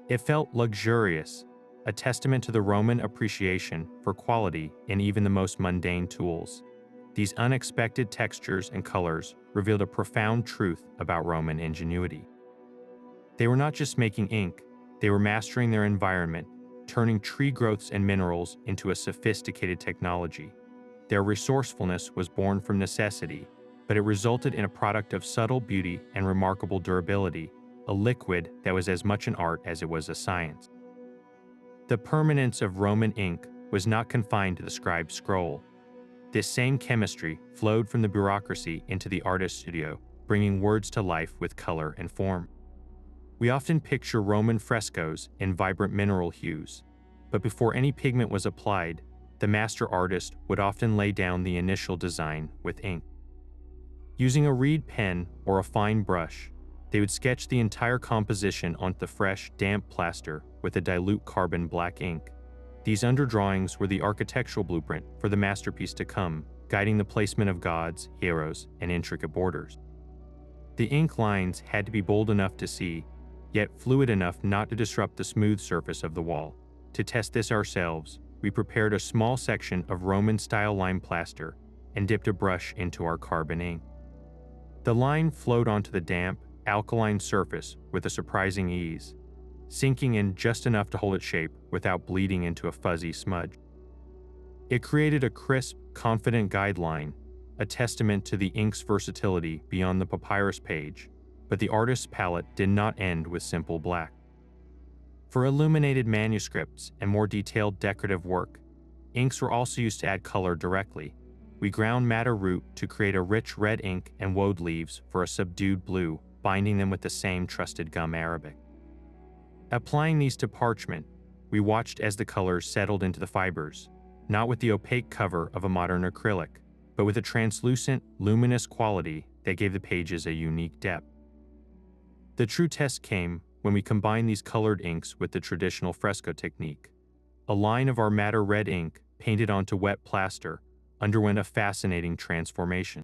It felt luxurious, a testament to the Roman appreciation for quality in even the most mundane tools. These unexpected textures and colors revealed a profound truth about Roman ingenuity. They were not just making ink, they were mastering their environment, turning tree growths and minerals into a sophisticated technology. Their resourcefulness was born from necessity, but it resulted in a product of subtle beauty and remarkable durability, a liquid that was as much an art as it was a science. The permanence of Roman ink was not confined to the scribe's scroll. This same chemistry flowed from the bureaucracy into the artist's studio, bringing words to life with color and form. We often picture Roman frescoes in vibrant mineral hues, but before any pigment was applied, the master artist would often lay down the initial design with ink. Using a reed pen or a fine brush, they would sketch the entire composition onto the fresh, damp plaster with a dilute carbon black ink. These underdrawings were the architectural blueprint for the masterpiece to come, guiding the placement of gods, heroes, and intricate borders. The ink lines had to be bold enough to see, yet fluid enough not to disrupt the smooth surface of the wall. To test this ourselves, we prepared a small section of Roman-style lime plaster and dipped a brush into our carbon ink. The line flowed onto the damp, alkaline surface with a surprising ease, sinking in just enough to hold its shape without bleeding into a fuzzy smudge. It created a crisp, confident guideline, a testament to the ink's versatility beyond the papyrus page, but the artist's palette did not end with simple black. For illuminated manuscripts and more detailed decorative work, inks were also used to add color directly. We ground madder root to create a rich red ink and woad leaves for a subdued blue, binding them with the same trusted gum arabic. Applying these to parchment, we watched as the colors settled into the fibers, not with the opaque cover of a modern acrylic, but with a translucent, luminous quality that gave the pages a unique depth. The true test came when we combined these colored inks with the traditional fresco technique. A line of our madder red ink, painted onto wet plaster, underwent a fascinating transformation.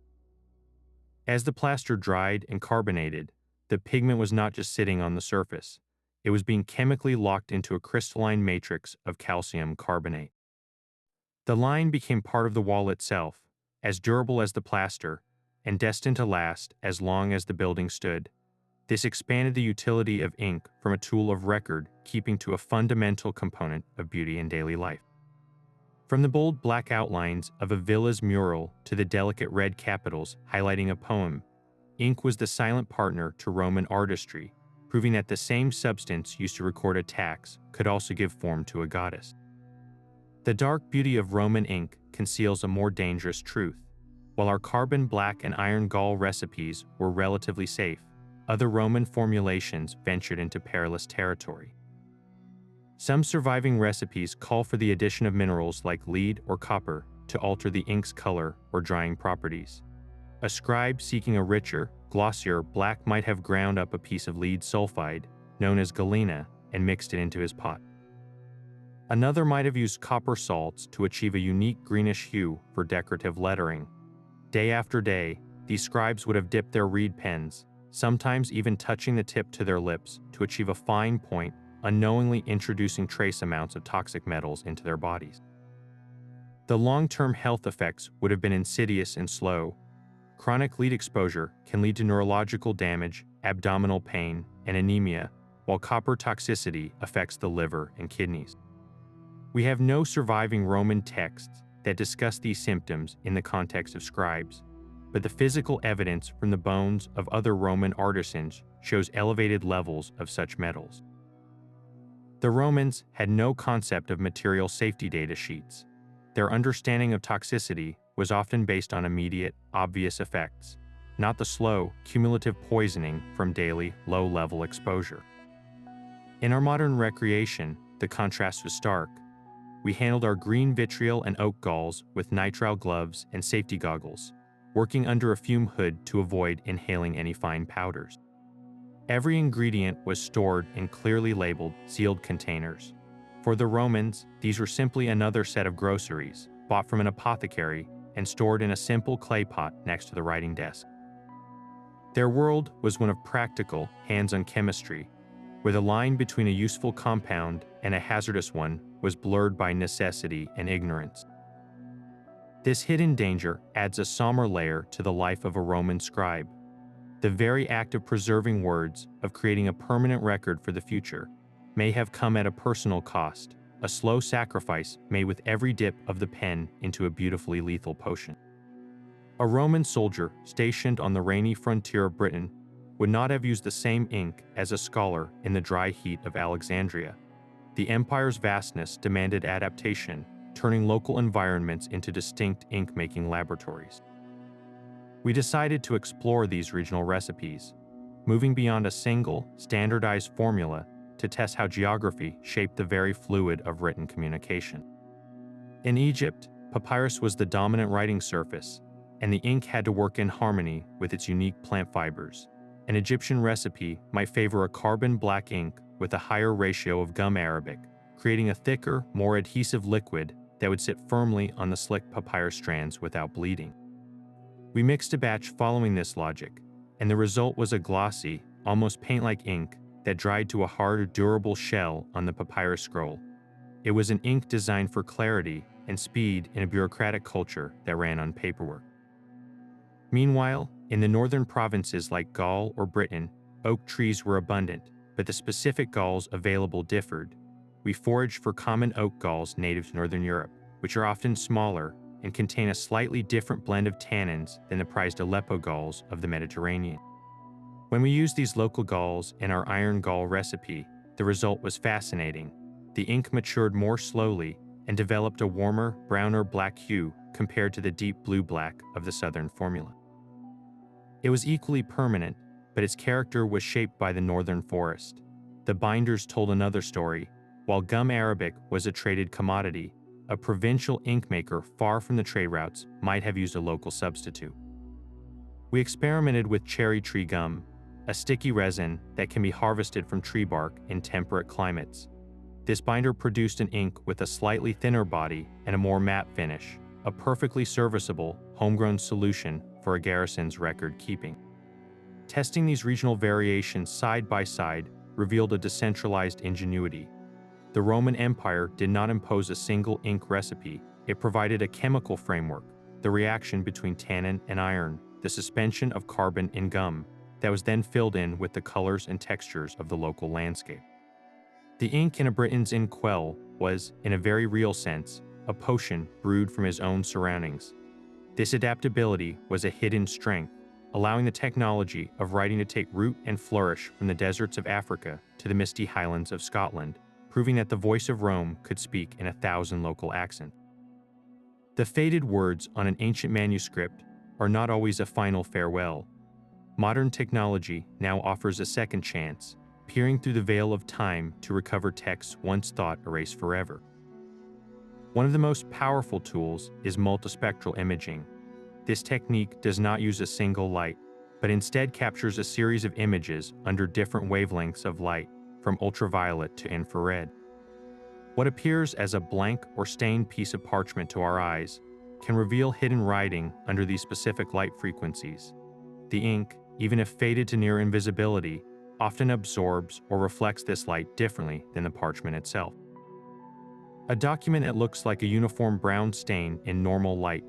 As the plaster dried and carbonated, the pigment was not just sitting on the surface. It was being chemically locked into a crystalline matrix of calcium carbonate. The line became part of the wall itself, as durable as the plaster, and destined to last as long as the building stood. This expanded the utility of ink from a tool of record keeping to a fundamental component of beauty in daily life. From the bold black outlines of a villa's mural to the delicate red capitals highlighting a poem, ink was the silent partner to Roman artistry, proving that the same substance used to record a tax could also give form to a goddess. The dark beauty of Roman ink conceals a more dangerous truth. While our carbon black and iron-gall recipes were relatively safe, other Roman formulations ventured into perilous territory. Some surviving recipes call for the addition of minerals like lead or copper to alter the ink's color or drying properties. A scribe seeking a richer, glossier black might have ground up a piece of lead sulfide, known as galena, and mixed it into his pot. Another might have used copper salts to achieve a unique greenish hue for decorative lettering. Day after day, these scribes would have dipped their reed pens, sometimes even touching the tip to their lips to achieve a fine point, unknowingly introducing trace amounts of toxic metals into their bodies. The long-term health effects would have been insidious and slow. Chronic lead exposure can lead to neurological damage, abdominal pain, and anemia, while copper toxicity affects the liver and kidneys. We have no surviving Roman texts that discuss these symptoms in the context of scribes, but the physical evidence from the bones of other Roman artisans shows elevated levels of such metals. The Romans had no concept of material safety data sheets. Their understanding of toxicity was often based on immediate, obvious effects, not the slow, cumulative poisoning from daily, low-level exposure. In our modern recreation, the contrast was stark. We handled our green vitriol and oak galls with nitrile gloves and safety goggles, working under a fume hood to avoid inhaling any fine powders. Every ingredient was stored in clearly labeled, sealed containers. For the Romans, these were simply another set of groceries, bought from an apothecary and stored in a simple clay pot next to the writing desk. Their world was one of practical, hands-on chemistry, where the line between a useful compound and a hazardous one was blurred by necessity and ignorance. This hidden danger adds a somber layer to the life of a Roman scribe. The very act of preserving words, of creating a permanent record for the future, may have come at a personal cost, a slow sacrifice made with every dip of the pen into a beautifully lethal potion. A Roman soldier stationed on the rainy frontier of Britain would not have used the same ink as a scholar in the dry heat of Alexandria. The empire's vastness demanded adaptation, turning local environments into distinct ink-making laboratories. We decided to explore these regional recipes, moving beyond a single, standardized formula to test how geography shaped the very fluid of written communication. In Egypt, papyrus was the dominant writing surface, and the ink had to work in harmony with its unique plant fibers. An Egyptian recipe might favor a carbon black ink with a higher ratio of gum arabic, creating a thicker, more adhesive liquid that would sit firmly on the slick papyrus strands without bleeding. We mixed a batch following this logic, and the result was a glossy, almost paint-like ink that dried to a hard, durable shell on the papyrus scroll. It was an ink designed for clarity and speed in a bureaucratic culture that ran on paperwork. Meanwhile, in the northern provinces like Gaul or Britain, oak trees were abundant, but the specific galls available differed. We foraged for common oak galls native to northern Europe, which are often smaller, and contain a slightly different blend of tannins than the prized Aleppo galls of the Mediterranean. When we used these local galls in our iron-gall recipe, the result was fascinating. The ink matured more slowly and developed a warmer, browner black hue compared to the deep blue-black of the southern formula. It was equally permanent, but its character was shaped by the northern forest. The binders told another story. While gum arabic was a traded commodity, a provincial ink maker far from the trade routes might have used a local substitute. We experimented with cherry tree gum, a sticky resin that can be harvested from tree bark in temperate climates. This binder produced an ink with a slightly thinner body and a more matte finish, a perfectly serviceable, homegrown solution for a garrison's record keeping. Testing these regional variations side by side revealed a decentralized ingenuity. The Roman Empire did not impose a single ink recipe, it provided a chemical framework, the reaction between tannin and iron, the suspension of carbon in gum, that was then filled in with the colors and textures of the local landscape. The ink in a Briton's inkwell was, in a very real sense, a potion brewed from his own surroundings. This adaptability was a hidden strength, allowing the technology of writing to take root and flourish from the deserts of Africa to the misty highlands of Scotland, proving that the voice of Rome could speak in 1,000 local accents. The faded words on an ancient manuscript are not always a final farewell. Modern technology now offers a second chance, peering through the veil of time to recover texts once thought erased forever. One of the most powerful tools is multispectral imaging. This technique does not use a single light, but instead captures a series of images under different wavelengths of light, from ultraviolet to infrared. What appears as a blank or stained piece of parchment to our eyes can reveal hidden writing under these specific light frequencies. The ink, even if faded to near invisibility, often absorbs or reflects this light differently than the parchment itself. A document that looks like a uniform brown stain in normal light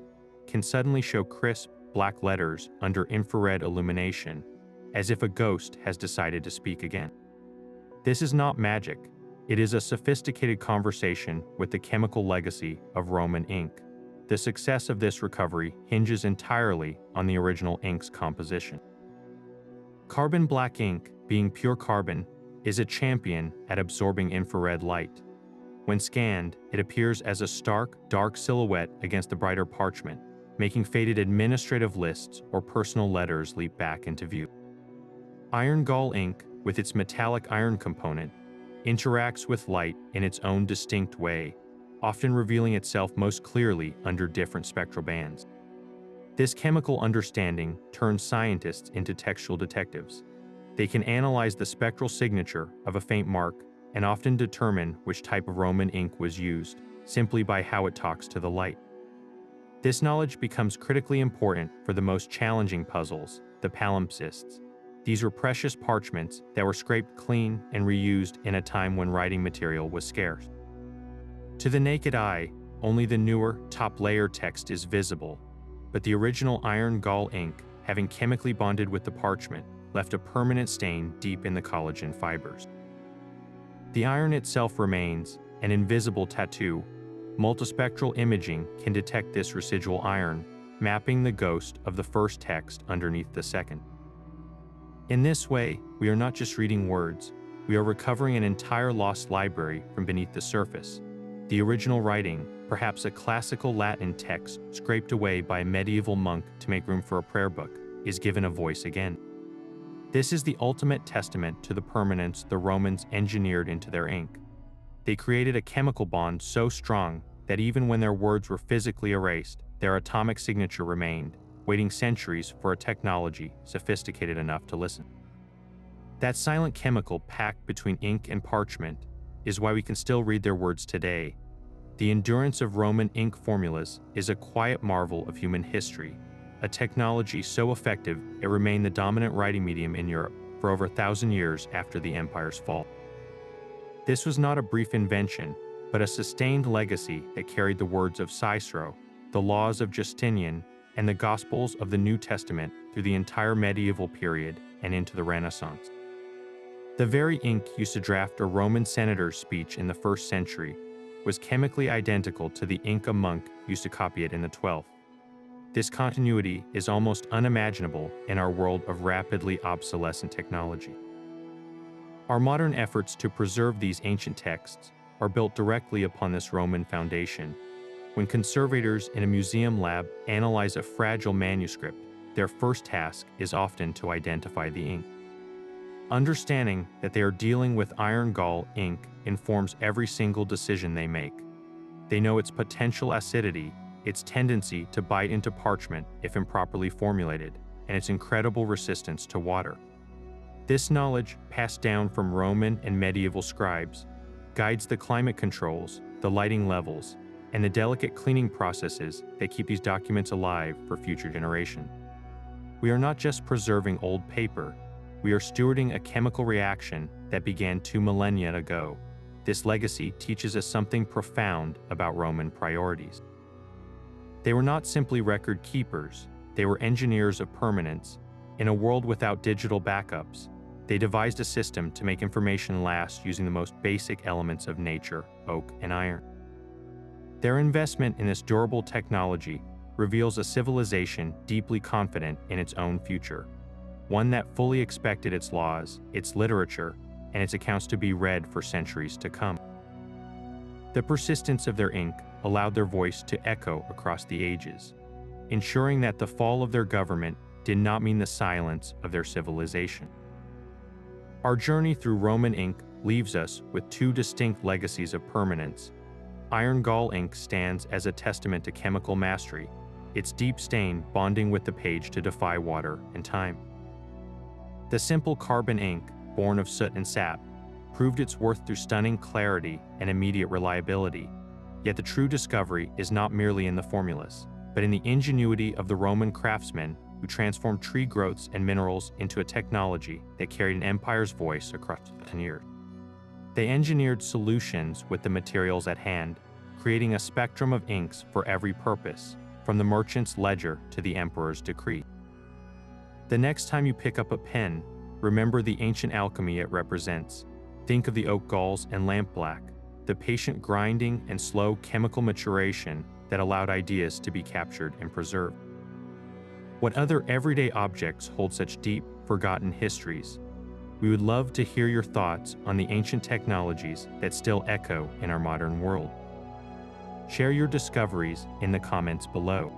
can suddenly show crisp, black letters under infrared illumination, as if a ghost has decided to speak again. This is not magic. It is a sophisticated conversation with the chemical legacy of Roman ink. The success of this recovery hinges entirely on the original ink's composition. Carbon black ink, being pure carbon, is a champion at absorbing infrared light. When scanned, it appears as a stark, dark silhouette against the brighter parchment, making faded administrative lists or personal letters leap back into view. Iron-gall ink, with its metallic iron component, interacts with light in its own distinct way, often revealing itself most clearly under different spectral bands. This chemical understanding turns scientists into textual detectives. They can analyze the spectral signature of a faint mark and often determine which type of Roman ink was used, simply by how it talks to the light. This knowledge becomes critically important for the most challenging puzzles, the palimpsests. These were precious parchments that were scraped clean and reused in a time when writing material was scarce. To the naked eye, only the newer, top-layer text is visible, but the original iron-gall ink, having chemically bonded with the parchment, left a permanent stain deep in the collagen fibers. The iron itself remains an invisible tattoo. Multispectral imaging can detect this residual iron, mapping the ghost of the first text underneath the second. In this way, we are not just reading words, we are recovering an entire lost library from beneath the surface. The original writing, perhaps a classical Latin text scraped away by a medieval monk to make room for a prayer book, is given a voice again. This is the ultimate testament to the permanence the Romans engineered into their ink. They created a chemical bond so strong that even when their words were physically erased, their atomic signature remained, waiting centuries for a technology sophisticated enough to listen. That silent chemical pact between ink and parchment is why we can still read their words today. The endurance of Roman ink formulas is a quiet marvel of human history, a technology so effective it remained the dominant writing medium in Europe for over 1,000 years after the empire's fall. This was not a brief invention, but a sustained legacy that carried the words of Cicero, the laws of Justinian, and the Gospels of the New Testament through the entire medieval period and into the Renaissance. The very ink used to draft a Roman senator's speech in the 1st century. was chemically identical to the ink a monk used to copy it in the 12th. This continuity is almost unimaginable in our world of rapidly obsolescent technology. Our modern efforts to preserve these ancient texts are built directly upon this Roman foundation. When conservators in a museum lab analyze a fragile manuscript, their first task is often to identify the ink. Understanding that they are dealing with iron-gall ink informs every single decision they make. They know its potential acidity, its tendency to bite into parchment if improperly formulated, and its incredible resistance to water. This knowledge, passed down from Roman and medieval scribes, guides the climate controls, the lighting levels, and the delicate cleaning processes that keep these documents alive for future generations. We are not just preserving old paper, we are stewarding a chemical reaction that began 2 millennia ago. This legacy teaches us something profound about Roman priorities. They were not simply record keepers, they were engineers of permanence. In a world without digital backups, they devised a system to make information last using the most basic elements of nature, oak and iron. Their investment in this durable technology reveals a civilization deeply confident in its own future, one that fully expected its laws, its literature, and its accounts to be read for centuries to come. The persistence of their ink allowed their voice to echo across the ages, ensuring that the fall of their government did not mean the silence of their civilization. Our journey through Roman ink leaves us with 2 distinct legacies of permanence. Iron-gall ink stands as a testament to chemical mastery, its deep stain bonding with the page to defy water and time. The simple carbon ink, born of soot and sap, proved its worth through stunning clarity and immediate reliability. Yet the true discovery is not merely in the formulas, but in the ingenuity of the Roman craftsmen who transformed tree growths and minerals into a technology that carried an empire's voice across 10 years. They engineered solutions with the materials at hand, creating a spectrum of inks for every purpose, from the merchant's ledger to the emperor's decree. The next time you pick up a pen, remember the ancient alchemy it represents. Think of the oak galls and lampblack, the patient grinding and slow chemical maturation that allowed ideas to be captured and preserved. What other everyday objects hold such deep, forgotten histories? We would love to hear your thoughts on the ancient technologies that still echo in our modern world. Share your discoveries in the comments below.